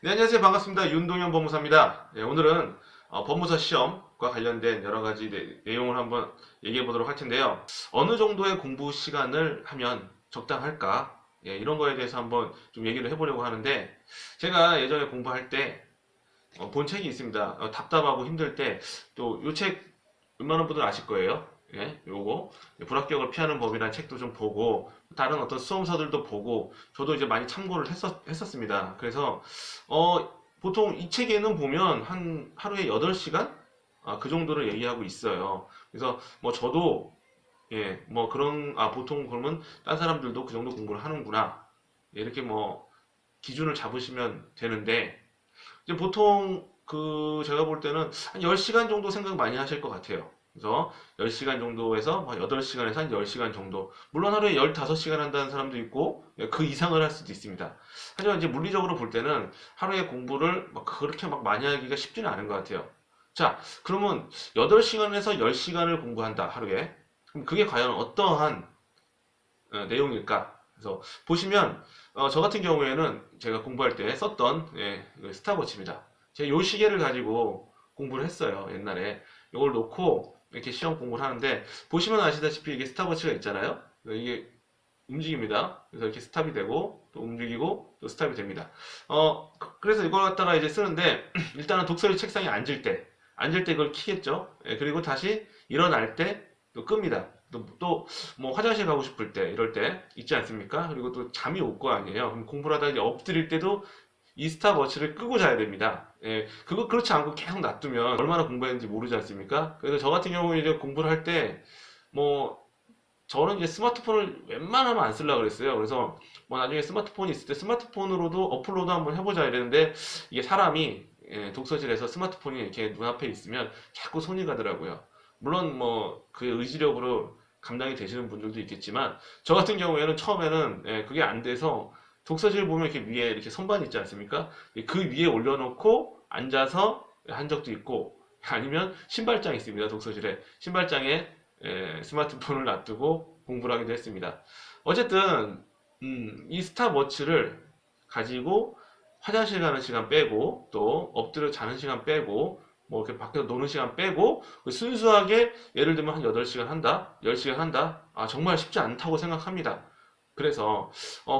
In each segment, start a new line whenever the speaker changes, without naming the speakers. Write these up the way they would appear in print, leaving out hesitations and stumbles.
네, 안녕하세요. 반갑습니다. 윤동현 법무사입니다. 네, 오늘은 법무사 시험과 관련된 여러 가지 내용을 한번 얘기해 보도록 할 텐데요. 어느 정도의 공부 시간을 하면 적당할까? 예, 이런 거에 대해서 한번 좀 얘기를 해보려고 하는데, 제가 예전에 공부할 때 본 책이 있습니다. 답답하고 힘들 때, 또 이 책 웬만한 분들 아실 거예요. 예, 요거 불합격을 피하는 법이라는 책도 좀 보고 다른 어떤 수험서들도 보고 저도 이제 많이 참고를 했었습니다. 그래서 보통 이 책에는 보면 한 하루에 8시간 그 정도를 얘기하고 있어요. 그래서 뭐 저도 예, 뭐 그런 보통 그러면 딴 사람들도 그 정도 공부를 하는구나. 예, 이렇게 뭐 기준을 잡으시면 되는데 이제 보통 제가 볼 때는 한 10시간 정도 생각 많이 하실 것 같아요. 그래서 10시간 정도에서 8시간에서 한 10시간 정도. 물론 하루에 15시간 한다는 사람도 있고 그 이상을 할 수도 있습니다. 하지만 이제 물리적으로 볼 때는 하루에 공부를 막 그렇게 막 많이 하기가 쉽지는 않은 것 같아요. 자, 그러면 8시간에서 10시간을 공부한다, 하루에. 그럼 그게 과연 어떠한 내용일까? 그래서 보시면 저 같은 경우에는 제가 공부할 때 썼던 그 스탑워치입니다. 제가 요 시계를 가지고 공부를 했어요. 옛날에 이걸 놓고 이렇게 시험 공부를 하는데 보시면 아시다시피 이게 스탑워치가 있잖아요. 이게 움직입니다. 그래서 이렇게 스탑이 되고 또 움직이고 또 스탑이 됩니다. 그래서 이걸 갖다가 이제 쓰는데 일단은 독서실 책상에 앉을 때 그걸 키겠죠. 그리고 다시 일어날 때 또 끕니다. 또 뭐 화장실 가고 싶을 때 이럴 때 있지 않습니까? 그리고 또 잠이 올 거 아니에요. 그럼 공부를 하다가 이제 엎드릴 때도 이 스탑워치를 끄고 자야 됩니다. 그거 그렇지 않고 계속 놔두면 얼마나 공부했는지 모르지 않습니까? 그래서 저 같은 경우에 이제 공부를 할 때 뭐 저는 이제 스마트폰을 웬만하면 안 쓰려고 그랬어요. 그래서 뭐 나중에 스마트폰이 있을 때 스마트폰으로도 어플로드 한번 해보자 이랬는데 이게 사람이 독서실에서 스마트폰이 이렇게 눈앞에 있으면 자꾸 손이 가더라고요. 물론 뭐 그 의지력으로 감당이 되시는 분들도 있겠지만 저 같은 경우에는 처음에는 그게 안 돼서 독서실 보면 이렇게 위에 이렇게 선반 있지 않습니까? 그 위에 올려놓고 앉아서 한 적도 있고 아니면 신발장 있습니다. 독서실에 신발장에 스마트폰을 놔두고 공부를 하기도 했습니다. 어쨌든 이 스탑워치를 가지고 화장실 가는 시간 빼고 또 엎드려 자는 시간 빼고 뭐 이렇게 밖에서 노는 시간 빼고 순수하게 예를 들면 한 8시간 한다, 10시간 한다. 정말 쉽지 않다고 생각합니다. 그래서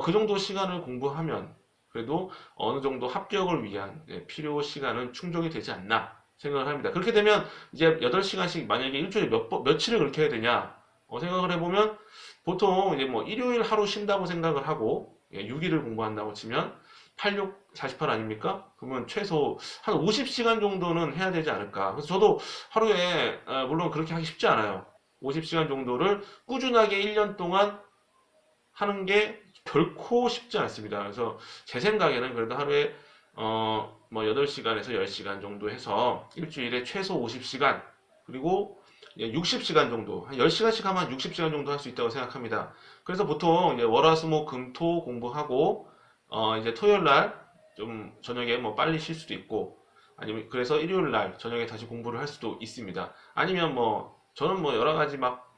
그 정도 시간을 공부하면 그래도 어느 정도 합격을 위한 필요 시간은 충족이 되지 않나 생각을 합니다. 그렇게 되면 이제 8시간씩 만약에 일주일에 며칠을 그렇게 해야 되냐 생각을 해보면 보통 이제 뭐 일요일 하루 쉰다고 생각을 하고 6일을 공부한다고 치면 8, 6, 48 아닙니까? 그러면 최소 한 50시간 정도는 해야 되지 않을까. 그래서 저도 하루에 물론 그렇게 하기 쉽지 않아요. 50시간 정도를 꾸준하게 1년 동안 하는 게 결코 쉽지 않습니다. 그래서 제 생각에는 그래도 하루에 뭐 8시간에서 10시간 정도 해서 일주일에 최소 50시간 그리고 60시간 정도 한 10시간씩 하면 60시간 정도 할 수 있다고 생각합니다. 그래서 보통 이제 월화수목금토 공부하고 이제 토요일 날 좀 저녁에 뭐 빨리 쉴 수도 있고 아니면 그래서 일요일 날 저녁에 다시 공부를 할 수도 있습니다. 아니면 뭐 저는 뭐 여러 가지 막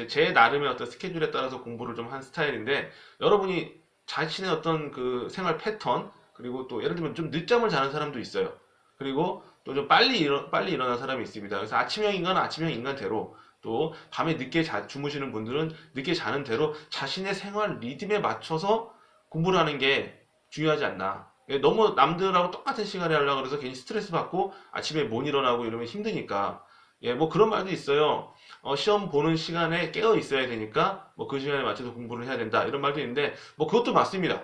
제 나름의 어떤 스케줄에 따라서 공부를 좀 한 스타일인데, 여러분이 자신의 어떤 그 생활 패턴, 그리고 또 예를 들면 좀 늦잠을 자는 사람도 있어요. 그리고 또 좀 빨리 일어나는 사람이 있습니다. 그래서 아침형 인간은 아침형 인간대로, 또 밤에 늦게 주무시는 분들은 늦게 자는 대로 자신의 생활 리듬에 맞춰서 공부를 하는 게 중요하지 않나. 너무 남들하고 똑같은 시간에 하려고 그래서 괜히 스트레스 받고 아침에 못 일어나고 이러면 힘드니까. 뭐 그런 말도 있어요. 시험 보는 시간에 깨어 있어야 되니까 뭐 그 시간에 맞춰서 공부를 해야 된다 이런 말도 있는데 뭐 그것도 맞습니다.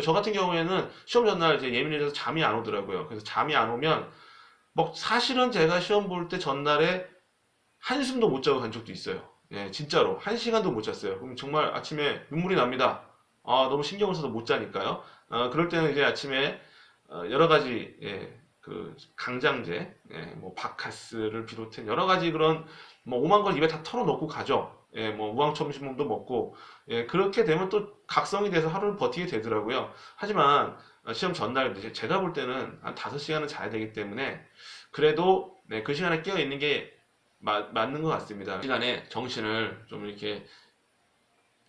저 같은 경우에는 시험 전날 이제 예민해져서 잠이 안 오더라고요. 그래서 잠이 안 오면 뭐 사실은 제가 시험 볼 때 전날에 한숨도 못 자고 간 적도 있어요. 진짜로 한 시간도 못 잤어요. 그럼 정말 아침에 눈물이 납니다. 너무 신경을 써서 못 자니까요. 그럴 때는 이제 아침에 여러 가지 그 강장제, 뭐 바카스를 비롯한 여러 가지 그런 뭐 오만 걸 입에 다 털어놓고 가죠. 뭐 우황청심도 먹고 그렇게 되면 또 각성이 돼서 하루를 버티게 되더라고요. 하지만 시험 전날 제가 볼 때는 한 5시간은 자야 되기 때문에 그래도 그 시간에 깨어 있는 게 맞는 것 같습니다. 그 시간에 정신을 좀 이렇게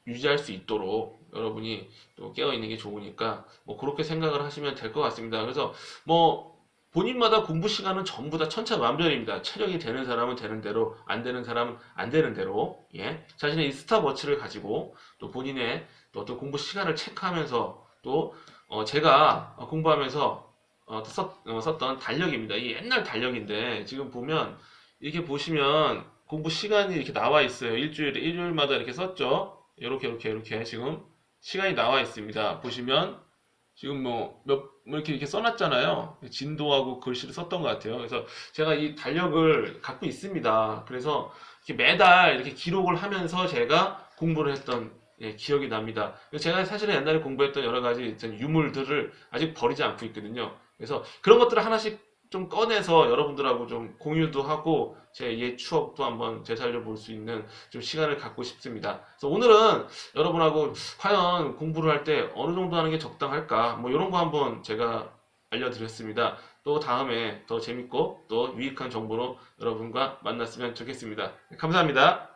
유지할 수 있도록 여러분이 또 깨어 있는 게 좋으니까 뭐 그렇게 생각을 하시면 될 것 같습니다. 그래서 뭐 본인마다 공부 시간은 전부 다 천차만별입니다. 체력이 되는 사람은 되는 대로, 안 되는 사람은 안 되는 대로, 예. 자신의 이 스탑워치를 가지고 또 본인의 또 어떤 공부 시간을 체크하면서 또 제가 공부하면서 썼던 달력입니다. 이 옛날 달력인데 지금 보면 이렇게 보시면 공부 시간이 이렇게 나와 있어요. 일요일마다 이렇게 썼죠. 이렇게 지금 시간이 나와 있습니다. 보시면 지금 뭐 이렇게 써놨잖아요. 진도하고 글씨를 썼던 것 같아요. 그래서 제가 이 달력을 갖고 있습니다. 그래서 이렇게 매달 이렇게 기록을 하면서 제가 공부를 했던 기억이 납니다. 제가 사실은 옛날에 공부했던 여러 가지 유물들을 아직 버리지 않고 있거든요. 그래서 그런 것들을 하나씩 좀 꺼내서 여러분들하고 좀 공유도 하고 제 옛 추억도 한번 되살려 볼 수 있는 좀 시간을 갖고 싶습니다. 그래서 오늘은 여러분하고 과연 공부를 할 때 어느 정도 하는 게 적당할까? 뭐 이런 거 한번 제가 알려드렸습니다. 또 다음에 더 재밌고 또 유익한 정보로 여러분과 만났으면 좋겠습니다. 감사합니다.